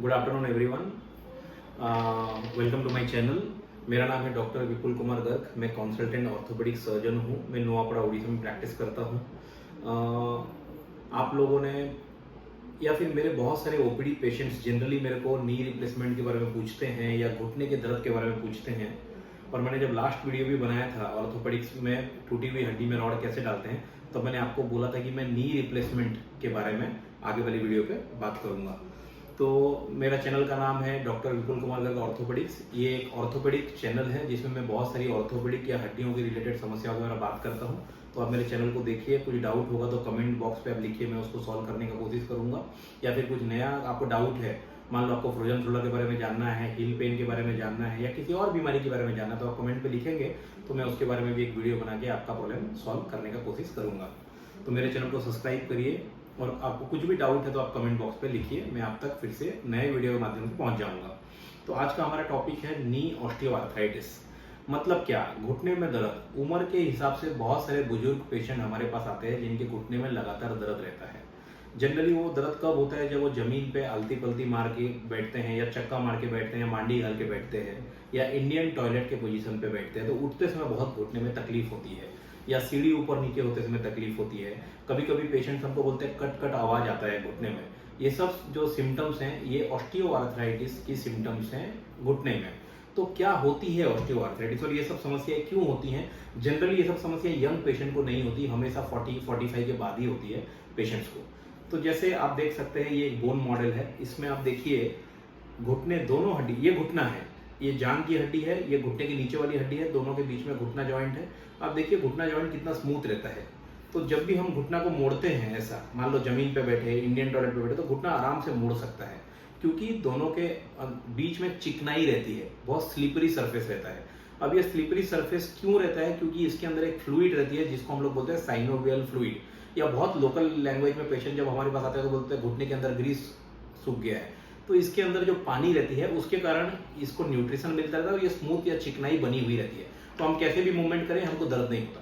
Good afternoon everyone, welcome to my channel. मेरा नाम है डॉक्टर विपुल कुमार गर्ग। मैं कंसल्टेंट ऑर्थोपेडिक सर्जन हूँ। मैं नुआपड़ा उड़ीसा में प्रैक्टिस करता हूँ। आप लोगों ने या फिर मेरे बहुत सारे ओपीडी पेशेंट्स जनरली मेरे को नी रिप्लेसमेंट के बारे में पूछते हैं या घुटने के दर्द के बारे में पूछते हैं। और मैंने जब लास्ट वीडियो भी बनाया था ऑर्थोपेडिक्स में टूटी हुई हड्डी में रॉड कैसे डालते हैं, तो मैंने आपको बोला था कि मैं नी रिप्लेसमेंट के बारे में आगे वाली वीडियो पे बात करूंगा। तो मेरा चैनल का नाम है डॉक्टर विपुल कुमार गर्ग ऑर्थोपेडिक्स। ये एक ऑर्थोपेडिक चैनल है जिसमें मैं बहुत सारी ऑर्थोपेडिक या हड्डियों के रिलेटेड समस्याओं के बारे में बात करता हूँ। तो आप मेरे चैनल को देखिए, कुछ डाउट होगा तो कमेंट बॉक्स पे आप लिखिए, मैं उसको सॉल्व करने का कोशिश करूंगा। या फिर कुछ नया आपको डाउट है, मान लो आपको फ्रोजन शोल्डर के बारे में जानना है, हिल पेन के बारे में जानना है या किसी और बीमारी के बारे में जानना है, तो आप कमेंट पे लिखेंगे तो मैं उसके बारे में भी एक वीडियो बना के आपका प्रॉब्लम सॉल्व करने का कोशिश करूंगा। तो मेरे चैनल को सब्सक्राइब करिए और आपको कुछ भी डाउट है तो आप कमेंट बॉक्स पे लिखिए, मैं आप तक फिर से नए वीडियो के माध्यम से पहुंच जाऊंगा। तो आज का हमारा टॉपिक है नी ऑस्टियोआर्थराइटिस। मतलब क्या? घुटने में दर्द। उम्र के हिसाब से बहुत सारे बुजुर्ग पेशेंट हमारे पास आते हैं जिनके घुटने में लगातार दर्द रहता है। जनरली वो दर्द कब होता है? जब वो जमीन पे आलती पलती मार के बैठते हैं या चक्का मार के बैठते हैं या मांडी घाल के बैठते हैं या इंडियन टॉयलेट के पोजीशन पे बैठते हैं, तो उठते समय बहुत घुटने में तकलीफ होती है या सीढ़ी ऊपर नीचे होते समय तकलीफ होती है। कभी कभी पेशेंट हमको बोलते हैं कट कट आवाज आता है घुटने में। ये सब जो सिम्टम्स हैं ये ऑस्टियोआर्थराइटिस की सिम्टम्स हैं घुटने में। तो क्या होती है ऑस्टियोआर्थराइटिस और ये सब समस्याएं क्यों होती हैं? जनरली ये सब समस्याएं यंग पेशेंट को नहीं होती, हमेशा 40-45 के बाद ही होती है पेशेंट्स को। तो जैसे आप देख सकते हैं ये एक बोन मॉडल है। इसमें आप देखिए घुटने दोनों हड्डी, ये घुटना है, ये जांघ की हड्डी है, ये घुटने की नीचे वाली हड्डी है, दोनों के बीच में घुटना जॉइंट है। आप देखिए घुटना जॉइंट कितना स्मूथ रहता है। तो जब भी हम घुटना को मोड़ते हैं, ऐसा मान लो जमीन पे बैठे, इंडियन टॉयलेट पे बैठे, तो घुटना आराम से मुड़ सकता है क्योंकि दोनों के बीच में चिकनाई रहती है, बहुत स्लिपरी सरफेस रहता है। अब ये स्लिपरी सरफेस क्यों रहता है? क्योंकि इसके अंदर एक फ्लूइड रहती है जिसको हम लोग बोलते हैं साइनोवियल फ्लूइड, या बहुत लोकल लैंग्वेज में पेशेंट जब हमारे पास आते हैं तो बोलते हैं घुटने के अंदर ग्रीस सूख गया है। तो इसके अंदर जो पानी रहती है उसके कारण इसको न्यूट्रिशन मिलता रहता है और ये स्मूथ या चिकनाई बनी हुई रहती है। तो हम कैसे भी मूवमेंट करें हमको दर्द नहीं होता।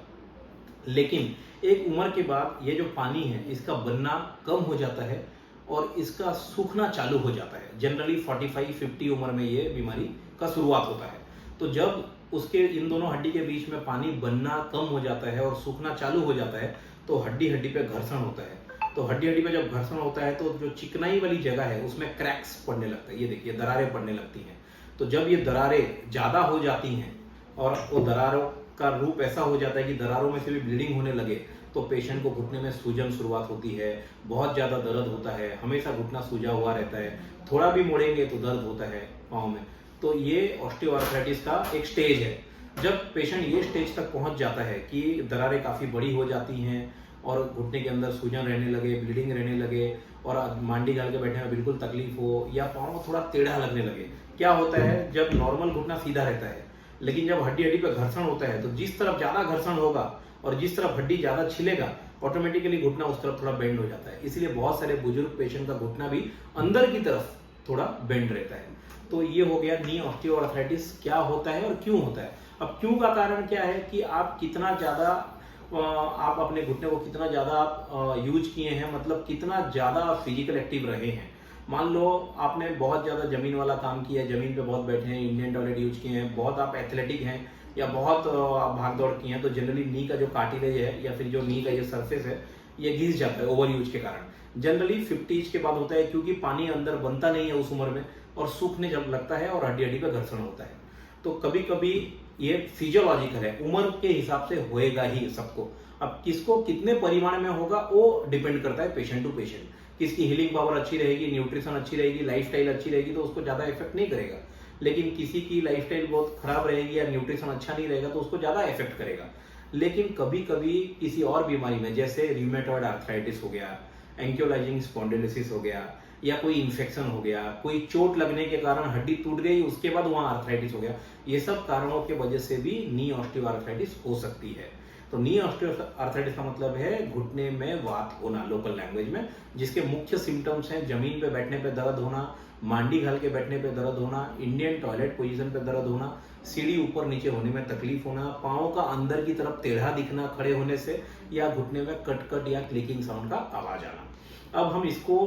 लेकिन एक उम्र के बाद ये जो पानी है इसका बनना कम हो जाता है और इसका सूखना चालू हो जाता है। जनरली 45-50 उम्र में ये बीमारी का शुरुआत होता है। तो जब उसके इन दोनों हड्डी के बीच में पानी बनना कम हो जाता है और सूखना चालू हो जाता है तो हड्डी हड्डी पे घर्षण होता है। तो हड्डी हड्डी पे जब घर्षण होता है तो जो चिकनाई वाली जगह है उसमें क्रैक्स पड़ने लगता है। ये देखिए दरारें पड़ने लगती हैं। तो जब ये दरारें ज्यादा हो जाती हैं और वो दरारों का रूप ऐसा हो जाता है कि दरारों में से भी ब्लीडिंग होने लगे, तो पेशेंट को घुटने में सूजन शुरुआत होती है, बहुत ज्यादा दर्द होता है, हमेशा घुटना सूजा हुआ रहता है, थोड़ा भी मोड़ेंगे तो दर्द होता है पाँव में। तो ये ऑस्टियोआर्थराइटिस का एक स्टेज है। जब पेशेंट ये स्टेज तक पहुंच जाता है कि दरारें काफी बड़ी हो जाती हैं और घुटने के अंदर सूजन रहने लगे, ब्लीडिंग रहने लगे और मांडी घाल के बैठने में बिल्कुल तकलीफ हो या पाँव थोड़ा टेढ़ा लगने लगे। क्या होता है? जब नॉर्मल घुटना सीधा रहता है लेकिन जब हड्डी हड्डी पे घर्षण होता है तो जिस तरफ ज्यादा घर्षण होगा और जिस तरफ हड्डी ज्यादा छिलेगा ऑटोमेटिकली घुटना उस तरफ थोड़ा बेंड हो जाता है। इसलिए बहुत सारे बुजुर्ग पेशेंट का घुटना भी अंदर की तरफ थोड़ा बेंड रहता है। तो ये हो गया नी ऑस्टियोआर्थराइटिस क्या होता है और क्यों होता है। अब क्यों का कारण क्या है कि आप कितना ज्यादा आप अपने घुटने को कितना ज्यादा आप यूज किए हैं, मतलब कितना ज्यादा फिजिकल एक्टिव रहे हैं। मान लो आपने बहुत ज्यादा जमीन वाला काम किया है, जमीन पे बहुत बैठे हैं, इंडियन टॉयलेट यूज किए हैं, बहुत आप एथलेटिक हैं या बहुत आप भाग दौड़ किए हैं, तो जनरली नी का जो कार्टिलेज है या फिर जो नी का ये सरफेस है ये घिस जाता है ओवर यूज के कारण। जनरली 50 के बाद होता है क्योंकि पानी अंदर बनता नहीं है उस उम्र में और सूखने जब लगता है और हड्डी हड्डी पे घर्षण होता है। तो कभी कभी ये फिजियोलॉजिकल है, उम्र के हिसाब से होएगा ही सबको। अब किसको कितने परिमाण में होगा वो डिपेंड करता है पेशेंट टू पेशेंट। किसकी हीलिंग पावर अच्छी रहेगी, न्यूट्रिशन अच्छी रहेगी, लाइफस्टाइल अच्छी रहेगी तो उसको ज्यादा इफेक्ट नहीं करेगा। लेकिन किसी की लाइफस्टाइल बहुत खराब रहेगी या न्यूट्रिशन अच्छा नहीं रहेगा तो उसको ज्यादा इफेक्ट करेगा। लेकिन कभी कभी किसी और बीमारी में जैसे रिमेटॉइड आर्थराइटिस हो गया, एंकियोलाइजिंग स्पॉन्डिलोसिस हो गया या कोई इन्फेक्शन हो गया, कोई चोट लगने के कारण हड्डी टूट गई उसके बाद वहां आर्थराइटिस हो गया, ये सब कारणों के वजह से भी नी ऑस्टियोआर्थराइटिस हो सकती है। तो नी ऑस्टियोआर्थराइटिस का मतलब है घुटने में वात होना लोकल लैंग्वेज में, जिसके मुख्य सिम्टम्स हैं जमीन पे बैठने पे दर्द होना, मांडी घाल के बैठने पे दर्द होना, इंडियन टॉयलेट पोजीशन पे दर्द होना, सीढ़ी ऊपर नीचे होने में तकलीफ होना, पाँव का अंदर की तरफ टेढ़ा दिखना खड़े होने से, या घुटने में कट कट या क्लिकिंग साउंड का आवाज आना। अब हम इसको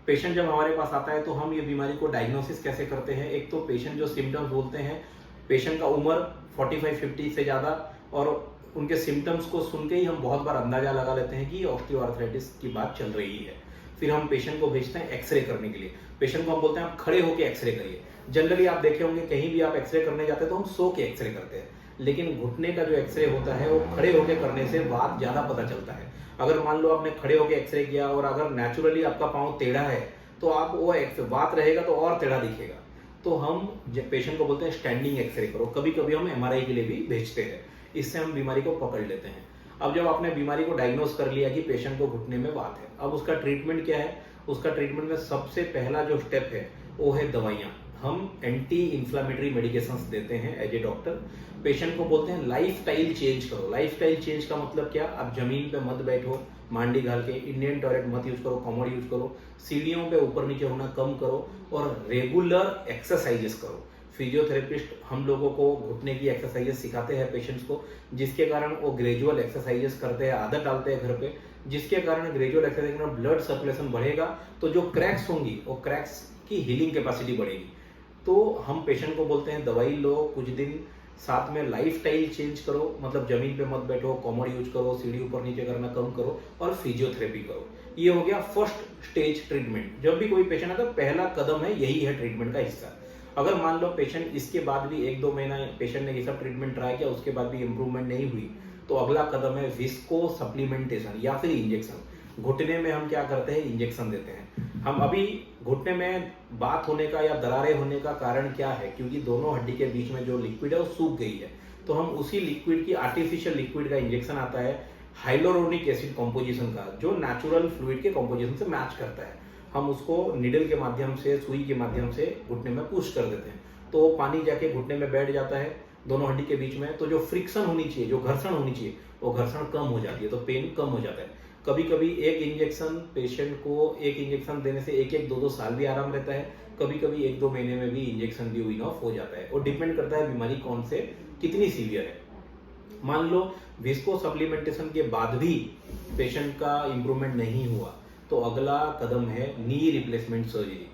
पेशेंट जब हमारे पास आता है तो हम ये बीमारी को डायग्नोसिस कैसे करते हैं? एक तो पेशेंट जो सिम्टम्स बोलते हैं, पेशेंट का उम्र 45-50 से ज़्यादा, और उनके सिम्टम्स को सुन के ही हम बहुत बार अंदाजा लगा लेते हैं कि ऑस्टियोआर्थराइटिस की बात चल रही है। फिर हम पेशेंट को भेजते हैं एक्सरे करने के लिए। पेशेंट को हम बोलते हैं आप खड़े होकर एक्सरे करिए। जनरली आप देखे होंगे कहीं भी आप एक्सरे करने जाते हैं तो हम सो के एक्सरे करते हैं, लेकिन घुटने का जो एक्सरे होता है वो खड़े होकर करने से बात ज़्यादा पता चलता है। अगर मान लो आपने खड़े होकर एक्सरे किया और अगर नेचुरली आपका पाँव टेढ़ा है तो आप वो बात रहेगा तो और टेढ़ा दिखेगा। तो हम पेशेंट को बोलते हैं स्टैंडिंग एक्सरे करो। कभी कभी हम एमआरआई के लिए भी भेजते हैं, इससे हम बीमारी को पकड़ लेते हैं। अब जब आपने बीमारी को डायग्नोस कर लिया कि पेशेंट को घुटने में बात है, अब उसका ट्रीटमेंट क्या है? उसका ट्रीटमेंट में सबसे पहला जो स्टेप है वो है दवाइयाँ। हम एंटी इंफ्लामेटरी मेडिकेशंस देते हैं एज ए डॉक्टर। पेशेंट को बोलते हैं लाइफ स्टाइल चेंज करो। लाइफ स्टाइल चेंज का मतलब क्या? आप जमीन पे मत बैठो, मांडी घाल के, इंडियन टॉयलेट मत यूज करो, कॉमोड यूज करो, सीढ़ियों पे ऊपर नीचे होना कम करो और रेगुलर एक्सरसाइजेस करो। फिजियोथेरेपिस्ट हम लोगों को घुटने की एक्सरसाइजेस सिखाते हैं पेशेंट्स को, जिसके कारण वो ग्रेजुअल एक्सरसाइजेस करते हैं, आदत डालते हैं घर पे, जिसके कारण ग्रेजुअल एक्सरसाइज में ब्लड सर्कुलेशन बढ़ेगा तो जो क्रैक्स होंगी वो क्रैक्स की हीलिंग कैपेसिटी बढ़ेगी। तो हम पेशेंट को बोलते हैं दवाई लो कुछ दिन, साथ में लाइफ स्टाइल चेंज करो, मतलब जमीन पे मत बैठो, कॉमोड यूज करो, सीढ़ी ऊपर नीचे करना कम करो और फिजियोथेरेपी करो। ये हो गया फर्स्ट स्टेज ट्रीटमेंट। जब भी कोई पेशेंट आता है पहला कदम है यही है ट्रीटमेंट का हिस्सा। अगर मान लो पेशेंट इसके बाद भी 1-2 महीना पेशेंट ने ये सब ट्रीटमेंट ट्राई किया, उसके बाद भी इंप्रूवमेंट नहीं हुई, तो अगला कदम है विस्को सप्लीमेंटेशन या फिर इंजेक्शन। घुटने में हम क्या करते हैं? इंजेक्शन देते हैं। हम अभी घुटने में बात होने का या दरारें होने का कारण क्या है? क्योंकि दोनों हड्डी के बीच में जो लिक्विड है वो सूख गई है, तो हम उसी लिक्विड की आर्टिफिशियल लिक्विड का इंजेक्शन आता है हाइलोरोनिक एसिड कॉम्पोजिशन का, जो नेचुरल फ्लूइड के कॉम्पोजिशन से मैच करता है। हम उसको निडल के माध्यम से, सुई के माध्यम से घुटने में पुश कर देते हैं, तो पानी जाके घुटने में बैठ जाता है दोनों हड्डी के बीच में। तो जो फ्रिक्शन होनी चाहिए, जो घर्षण होनी चाहिए, वो घर्षण कम हो जाती है, तो पेन कम हो जाता है। कभी कभी एक इंजेक्शन पेशेंट को, एक इंजेक्शन देने से 1-2 साल भी आराम रहता है, कभी कभी 1-2 महीने में भी इंजेक्शन भी इनफ हो जाता है। और डिपेंड करता है बीमारी कौन से कितनी सीवियर है। मान लो विस्को सप्लीमेंटेशन के बाद भी पेशेंट का इंप्रूवमेंट नहीं हुआ, तो अगला कदम है knee replacement surgery,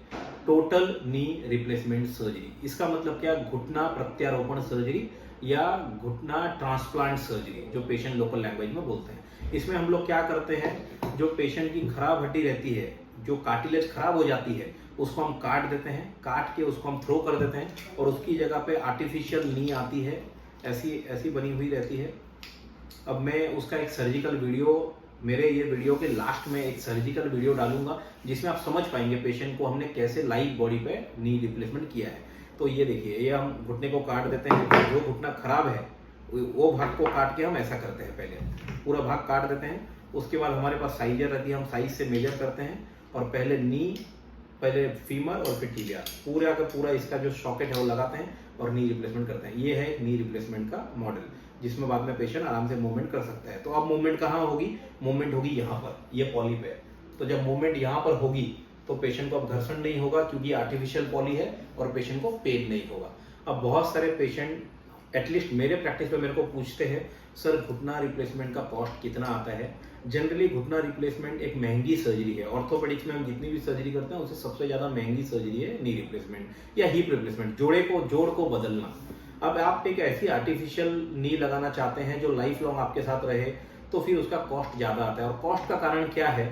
total knee replacement surgery. इसका मतलब क्या? घुटना प्रत्यारोपण सर्जरी या घुटना ट्रांसप्लांट सर्जरी, जो पेशेंट लोकल लैंग्वेज में बोलते हैं। इसमें हम लोग क्या करते हैं? जो पेशेंट की खराब हड्डी रहती है, जो कार्टिलेज खराब हो जाती है, उसको हम काट देते हैं, काट के उसको हम थ्रो कर देते हैं और उसकी जगह पे आर्टिफिशियल नी आती है, ऐसी बनी हुई रहती है। अब मैं उसका एक सर्जिकल वीडियो, मेरे ये वीडियो के लास्ट में एक सर्जिकल वीडियो डालूंगा, जिसमें आप समझ पाएंगे पेशेंट को हमने कैसे लाइव बॉडी पे नी रिप्लेसमेंट किया है। तो ये देखिए, ये हम घुटने को काट देते हैं, जो घुटना खराब है वो भाग को काट के हम ऐसा करते हैं, पहले पूरा भाग काट देते हैं। उसके बाद हमारे पास साइजर रहती है, हम साइज से मेजर करते हैं और पहले नी, पहले फीमर और फिर टिबिया, पूरा का पूरा इसका जो सॉकेट है वो लगाते हैं और नी रिप्लेसमेंट करते हैं। ये है नी रिप्लेसमेंट का मॉडल, जिसमें बाद में पेशेंट आराम से मूवमेंट कर सकता है। तो अब मूवमेंट कहाँ होगी? मूवमेंट होगी यहाँ पर, ये पॉली पे। तो जब मूवमेंट यहाँ पर होगी तो पेशेंट को अब घर्षण नहीं होगा, क्योंकि आर्टिफिशियल पॉली है, और पेशेंट को पेन नहीं होगा। अब बहुत सारे पेशेंट एटलीस्ट मेरे प्रैक्टिस में मेरे को पूछते हैं, सर घुटना रिप्लेसमेंट का कॉस्ट कितना आता है? जनरली घुटना रिप्लेसमेंट एक महंगी सर्जरी है। ऑर्थोपेडिक्स में हम जितनी भी सर्जरी करते हैं उससे सबसे ज़्यादा महंगी सर्जरी है नी रिप्लेसमेंट या हिप रिप्लेसमेंट, जोड़ को बदलना। अब आप एक ऐसी आर्टिफिशियल नी लगाना चाहते हैं जो लाइफ लॉन्ग आपके साथ रहे, तो फिर उसका कॉस्ट ज़्यादा आता है। और कॉस्ट का कारण क्या है?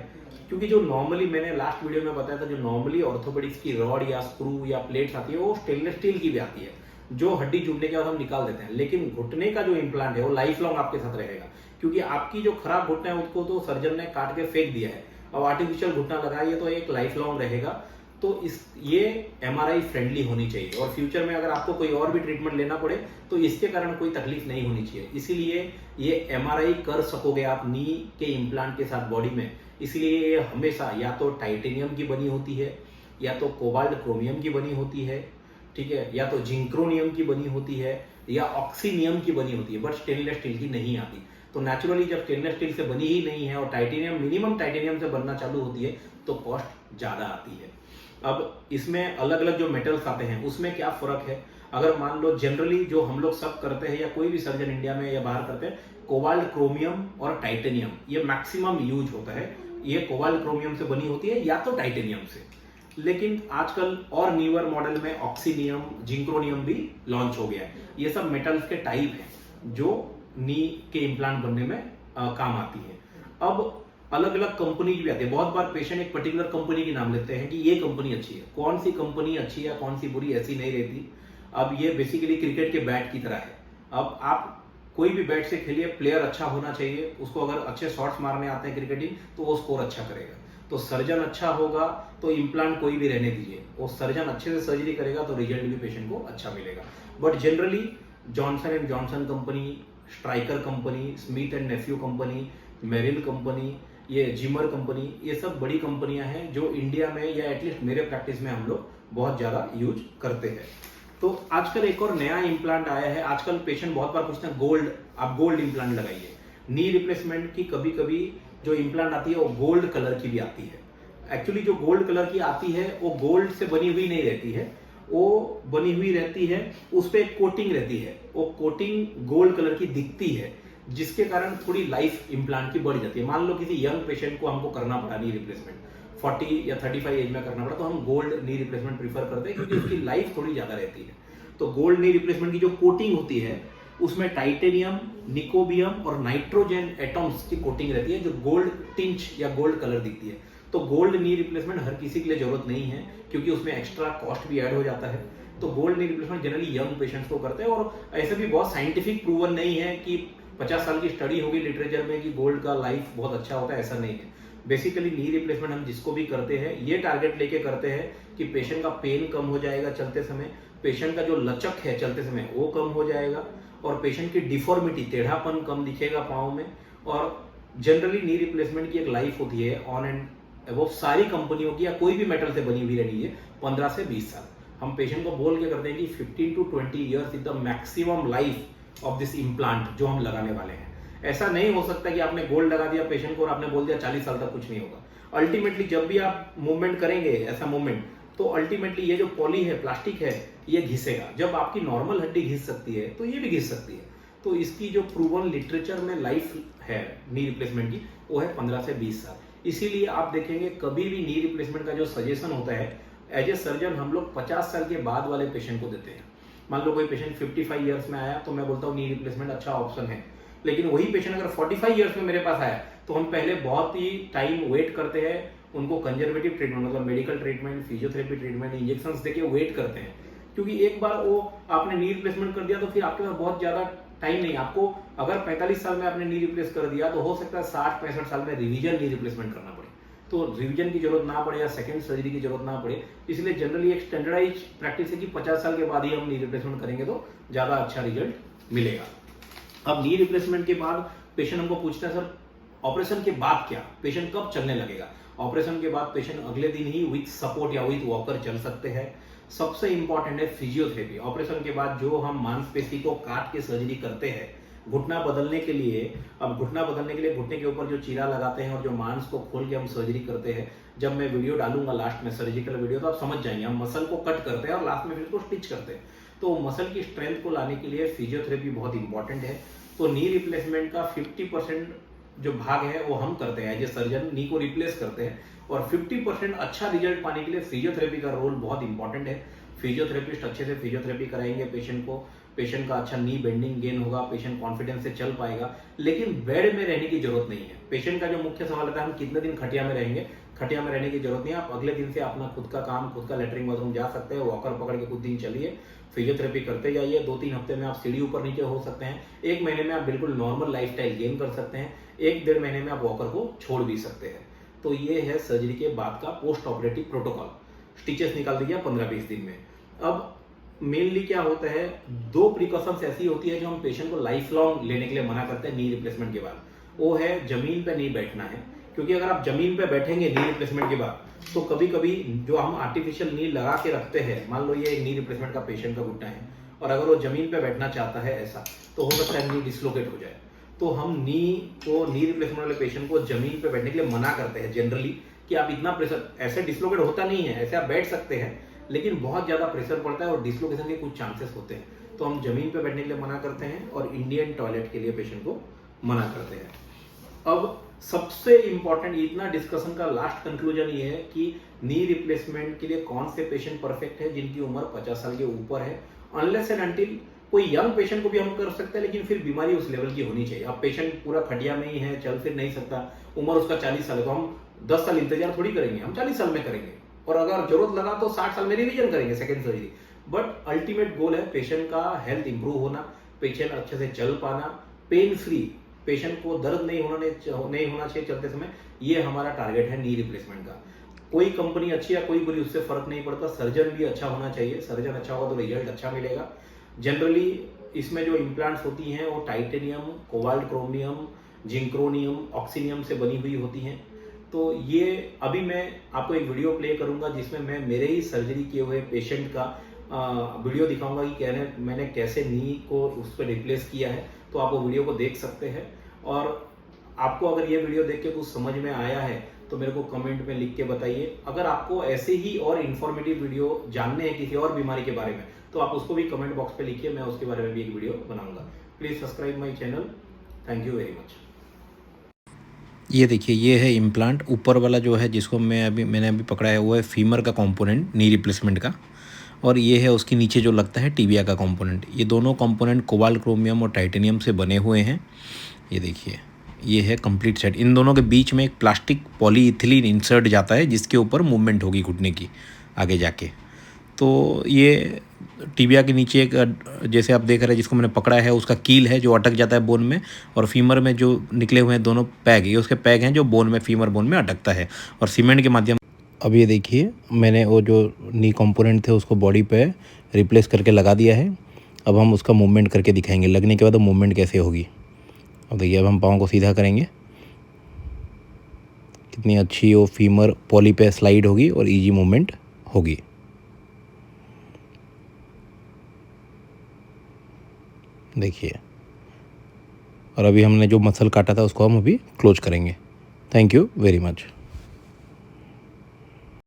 क्योंकि जो नॉर्मली, मैंने लास्ट वीडियो में बताया था, जो नॉर्मली ऑर्थोपेडिक्स की रॉड या स्क्रू या प्लेट्स आती है वो स्टेनलेस स्टील की भी आती है, जो हड्डी जुड़ने के बाद हम निकाल देते हैं। लेकिन घुटने का जो इम्प्लांट है वो लाइफ लॉन्ग आपके साथ रहेगा, क्योंकि आपकी जो खराब घुटना है उसको तो सर्जन ने काट के फेंक दिया है, अब आर्टिफिशियल घुटना लगाइए तो एक लाइफ लॉन्ग रहेगा। तो ये एमआरआई फ्रेंडली होनी चाहिए, और फ्यूचर में अगर आपको कोई और भी ट्रीटमेंट लेना पड़े तो इसके कारण कोई तकलीफ नहीं होनी चाहिए। इसीलिए ये एमआरआई कर सकोगे आप नी के इम्प्लांट के साथ बॉडी में। इसलिए ये हमेशा या तो टाइटेनियम की बनी होती है, या तो कोबाल्ट क्रोमियम की बनी होती है, ठीक है, या तो जिंक्रोनियम की बनी होती है, या ऑक्सीनियम की बनी होती है, बट स्टेनलेस स्टील की नहीं आती। तो नेचुरली जब स्टेनलेस स्टील से बनी ही नहीं है और टाइटेनियम, मिनिमम टाइटेनियम से बनना चालू होती है, तो कॉस्ट ज़्यादा आती है। अब इसमें अलग अलग जो मेटल्स आते हैं उसमें क्या फर्क है? अगर मान लो जनरली जो हम लोग सब करते हैं या कोई भी सर्जन इंडिया में या बाहर करते हैं, कोबाल्ट क्रोमियम और टाइटेनियम ये मैक्सिमम यूज होता है ये कोबाल्ट क्रोमियम से बनी होती है या तो टाइटेनियम से। लेकिन आजकल और न्यूअर मॉडल में ऑक्सीनियम, जिंक्रोनियम भी लॉन्च हो गया है। ये सब मेटल्स के टाइप हैं जो नी के इम्प्लांट बनने में काम आती है। अब अलग अलग कंपनी भी आती है। बहुत बार पेशेंट एक पर्टिकुलर कंपनी के नाम लेते हैं कि ये कंपनी अच्छी है। कौन सी कंपनी अच्छी है कौन सी बुरी ऐसी नहीं रहती। अब ये बेसिकली क्रिकेट के बैट की तरह है। अब आप कोई भी बैट से खेलिए, प्लेयर अच्छा होना चाहिए, उसको अगर अच्छे शॉट्स मारने आते हैं क्रिकेटिंग तो वो स्कोर अच्छा करेगा। तो सर्जन अच्छा होगा तो इम्प्लांट कोई भी रहने दीजिए, वो सर्जन अच्छे से सर्जरी करेगा तो रिजल्ट भी पेशेंट को अच्छा मिलेगा। But generally Johnson and Johnson company, Stryker company, Smith and Nephew company, Meril company, ये जिमर कंपनी, ये सब बड़ी कंपनियां हैं जो इंडिया में या एटलीस्ट मेरे प्रैक्टिस में हम लोग बहुत ज़्यादा यूज करते हैं। तो आजकल एक और नया इम्प्लांट आया है। आजकल पेशेंट बहुत बार पूछते हैं गोल्ड, आप गोल्ड इम्प्लांट लगाइए। नी रिप्लेसमेंट की कभी कभी जो इम्प्लांट आती है वो गोल्ड कलर की भी आती है। एक्चुअली जो गोल्ड कलर की आती है वो गोल्ड से बनी हुई नहीं रहती है, वो बनी हुई रहती है, उस पर एक कोटिंग रहती है, वो कोटिंग गोल्ड कलर की दिखती है, जिसके कारण थोड़ी लाइफ इम्प्लांट की बढ़ जाती है। मान लो किसी यंग पेशेंट को हमको करना पड़ा नी रिप्लेसमेंट, 40 या 35 एज में करना पड़ा, तो हम गोल्ड नी रिप्लेसमेंट प्रीफर करते हैं क्योंकि उसकी लाइफ थोड़ी ज्यादा रहती है। तो गोल्ड नी रिप्लेसमेंट की जो कोटिंग होती है उसमें टाइटेनियम, निकोबियम और नाइट्रोजन एटम्स की कोटिंग रहती है जो गोल्ड टिंच या गोल्ड कलर दिखती है। तो गोल्ड नी रिप्लेसमेंट हर किसी के लिए जरूरत नहीं है क्योंकि उसमें एक्स्ट्रा कॉस्ट भी ऐड हो जाता है। तो gold knee replacement generally young patients को करते हैं और ऐसे भी बहुत साइंटिफिक प्रूवन नहीं है कि 50 साल की स्टडी होगी लिटरेचर में कि गोल्ड का लाइफ बहुत अच्छा होता है, ऐसा नहीं है। बेसिकली नी रिप्लेसमेंट हम जिसको भी करते हैं ये टारगेट लेके करते हैं कि पेशेंट का पेन कम हो जाएगा चलते समय, पेशेंट का जो लचक है चलते समय वो कम हो जाएगा और पेशेंट की डिफॉर्मिटी, टेढ़ापन कम दिखेगा पाँव में। और जनरली नी रिप्लेसमेंट की एक लाइफ होती है ऑन एंड वो सारी कंपनियों की या कोई भी मेटल से बनी हुई रहनी है 15 से 20 साल। हम पेशेंट को बोल के करते हैं कि 15 to 20 years is the maximum life of this implant जो हम लगाने वाले हैं। ऐसा नहीं हो सकता कि आपने गोल्ड लगा दिया पेशेंट को और आपने बोल दिया 40 साल तक कुछ नहीं होगा। अल्टीमेटली जब भी आप मूवमेंट करेंगे ऐसा मूवमेंट, तो अल्टीमेटली ये जो पॉली है, प्लास्टिक है, ये घिसेगा। जब आपकी नॉर्मल हड्डी घिस सकती है तो ये भी घिस सकती है। तो इसकी जो प्रूवन लिटरेचर में लाइफ है नी रिप्लेसमेंट की वो है 15 से 20 साल। इसीलिए आप देखेंगे कभी भी नी रिप्लेसमेंट का जो सजेशन होता है एज ए सर्जन हम लोग 50 साल के बाद वाले पेशेंट को देते हैं। मान लो कोई पेशेंट 55 ईयर्स में आया तो मैं बोलता हूँ नी रिप्लेसमेंट अच्छा ऑप्शन है। लेकिन वही पेशेंट अगर 45 ईयर्स में मेरे पास आया तो हम पहले बहुत ही टाइम वेट करते हैं, उनको कंजर्वेटिव ट्रीटमेंट मतलब medical treatment, physiotherapy treatment, injections देके वेट करते हैं। क्योंकि एक बार वो आपने नी रिप्लेसमेंट कर दिया तो फिर आपके पास बहुत ज्यादा टाइम नहीं। आपको अगर 45 साल में आपने नी रिप्लेस कर दिया तो हो सकता है 60-65 साल में रिवीजन नी रिप्लेसमेंट करना पड़े, तो रिवीजन की जरूरत ना पड़े या सेकंड सर्जरी की जरूरत ना पड़े। इसलिए जनरली एक स्टैंडर्डाइज प्रैक्टिस है कि 50 साल के बाद ही हम नी रिप्लेसमेंट करेंगे तो ज्यादा अच्छा रिजल्ट मिलेगा। अब नी रिप्लेसमेंट के बाद पेशेंट हमको पूछता है सर ऑपरेशन के बाद क्या, पेशेंट कब चलने लगेगा। ऑपरेशन के बाद पेशेंट अगले दिन ही विथ सपोर्ट या विथ वॉकर चल सकते हैं। सबसे इंपॉर्टेंट है फिजियोथेरेपी। ऑपरेशन के बाद जो हम मांसपेशी को काट के सर्जरी करते हैं घुटना बदलने के लिए, अब घुटना बदलने के लिए घुटने के ऊपर जो चीरा लगाते हैं और जो मांस को खोल के हम सर्जरी करते हैं, जब मैं वीडियो डालूंगा लास्ट में सर्जिकल वीडियो तो आप समझ जाएंगे। हम मसल को कट करते हैं और लास्ट में फिर उसको स्टिच करते हैं। तो मसल की स्ट्रेंथ को लाने के लिए फिजियोथेरेपी बहुत इंपॉर्टेंट है। तो नी रिप्लेसमेंट का 50% जो भाग है वो हम करते हैं, एज ए सर्जन नी को रिप्लेस करते हैं और 50% अच्छा रिजल्ट पाने के लिए फिजियोथेरेपी का रोल बहुत इंपॉर्टेंट है। फिजियोथेरेपिस्ट अच्छे से फिजियोथेरेपी कराएंगे पेशेंट को, पेशेंट का अच्छा नी बेंडिंग गेन होगा, पेशेंट कॉन्फिडेंस से चल पाएगा। लेकिन बेड में रहने की जरूरत नहीं है। पेशेंट का जो मुख्य सवाल होता है हम कितने दिन खटिया में रहेंगे, खटिया में रहने की जरूरत नहीं है। आप अगले दिन से अपना खुद का काम, खुद का लेटरिन बाथरूम जा सकते हैं, वॉकर पकड़ के कुछ दिन चलिए, फिजियोथेरेपी करते जाइए। 2-3 हफ्ते में आप सीढ़ी ऊपर नीचे हो सकते हैं। 1 महीने में आप बिल्कुल नॉर्मल लाइफस्टाइल गेन कर सकते हैं। 1-1.5 महीने में आप वॉकर को छोड़ भी सकते हैं। तो ये है सर्जरी के बाद का पोस्ट ऑपरेटिव प्रोटोकॉल। स्टिचेस निकाल दीजिए 15-20 दिन में। अब मेनली क्या होता है, 2 प्रिकॉशंस ऐसी होती है जो हम पेशेंट को लाइफ लॉन्ग लेने के लिए मना करते हैं नी रिप्लेसमेंट के बाद। वो है जमीन पे नहीं बैठना है, क्योंकि अगर आप जमीन पे बैठेंगे नी रिप्लेसमेंट के बाद तो कभी कभी जो हम आर्टिफिशियल नी लगा के रखते हैं, मान लो ये नी रिप्लेसमेंट का पेशेंट का घुटना है और अगर वो जमीन पे बैठना चाहता है ऐसा, तो हो सकता है नी डिसलोकेट हो जाए। तो हम नी रिप्लेसमेंट वाले पेशेंट को जमीन पे बैठने के लिए मना करते हैं जनरली, कि आप इतना प्रेशर, ऐसे डिसलोकेट होता नहीं है, ऐसे आप बैठ सकते हैं लेकिन बहुत ज्यादा प्रेशर पड़ता है और डिसलोकेशन के कुछ चांसेस होते हैं। तो हम जमीन पे बैठने के लिए मना करते हैं और इंडियन टॉयलेट के लिए पेशेंट को मना करते हैं। अब सबसे इंपॉर्टेंट इतना डिस्कशन का लास्ट कंक्लूजन ये है कि नी रिप्लेसमेंट के लिए कौन से पेशेंट परफेक्ट है जिनकी उम्र 50 साल के ऊपर है। अनलेस एंड अनटिल कोई यंग पेशेंट को भी हम कर सकते हैं, लेकिन फिर बीमारी उस लेवल की होनी चाहिए। अब पेशेंट पूरा खटिया में ही है, चल फिर नहीं सकता, उम्र उसका 40 साल है, तो हम 10 साल इंतजार थोड़ी करेंगे, हम 40 साल में करेंगे, और अगर जरूरत लगा तो 60 साल में रिवीजन करेंगे second surgery. But ultimate goal है पेशेंट का हेल्थ इंप्रूव होना, पेशेंट अच्छे से चल पाना, पेन फ्री, पेशेंट को दर्द नहीं होना चाहिए चलते समय। ये हमारा टारगेट है नी रिप्लेसमेंट का। कोई कंपनी अच्छी या कोई बुरी उससे फर्क नहीं पड़ता, सर्जन भी अच्छा होना चाहिए, सर्जन अच्छा होगा तो रिजल्ट अच्छा मिलेगा। जनरली इसमें जो इम्प्लांट्स होती हैं वो टाइटेनियम, कोबाल्ट क्रोमियम, जिंक्रोनियम, ऑक्सीनियम से बनी हुई होती हैं। तो ये अभी मैं आपको एक वीडियो प्ले करूंगा जिसमें मैं मेरे ही सर्जरी किए हुए पेशेंट का वीडियो दिखाऊंगा कि मैंने कैसे नी को उस पर रिप्लेस किया है। तो आप वो वीडियो को देख सकते हैं, और आपको अगर ये वीडियो देख के कुछ समझ में आया है तो मेरे को कमेंट में लिख के बताइए। अगर आपको ऐसे ही और इन्फॉर्मेटिव वीडियो जानने हैं किसी और बीमारी के बारे में तो आप उसको भी कमेंट बॉक्स पे लिखिए, मैं उसके बारे में भी एक वीडियो बनाऊंगा। Please subscribe my channel. Thank you very much. ये देखिए, ये है इम्प्लांट। ऊपर वाला जो है जिसको मैंने अभी पकड़ा है वो है फीमर का कंपोनेंट नी रिप्लेसमेंट का, और ये है उसके नीचे जो लगता है टिबिया का कंपोनेंट। ये दोनों कंपोनेंट कोबाल्ट क्रोमियम और टाइटेनियम से बने हुए हैं। ये देखिए, ये है कंप्लीट सेट। इन दोनों के बीच में एक प्लास्टिक पॉलीइथिलीन इंसर्ट जाता है जिसके ऊपर मूवमेंट होगी घुटने की आगे जाके। तो ये टिबिया के नीचे एक, जैसे आप देख रहे हैं जिसको मैंने पकड़ा है, उसका कील है जो अटक जाता है बोन में, और फीमर में जो निकले हुए हैं दोनों पैग, ये उसके पैग हैं जो बोन में, फीमर बोन में अटकता है, और सीमेंट के माध्यम। अब ये देखिए, मैंने वो जो नी कंपोनेंट थे उसको बॉडी पे रिप्लेस करके लगा दिया है। अब हम उसका मूवमेंट करके दिखाएंगे, लगने के बाद मूवमेंट कैसे होगी। अब देखिए, अब हम पाँव को सीधा करेंगे, कितनी अच्छी वो फीमर पॉली पे स्लाइड होगी और ईजी मूवमेंट होगी। देखिए, और अभी हमने जो मसल काटा था उसको हम अभी क्लोज करेंगे। Thank you very much.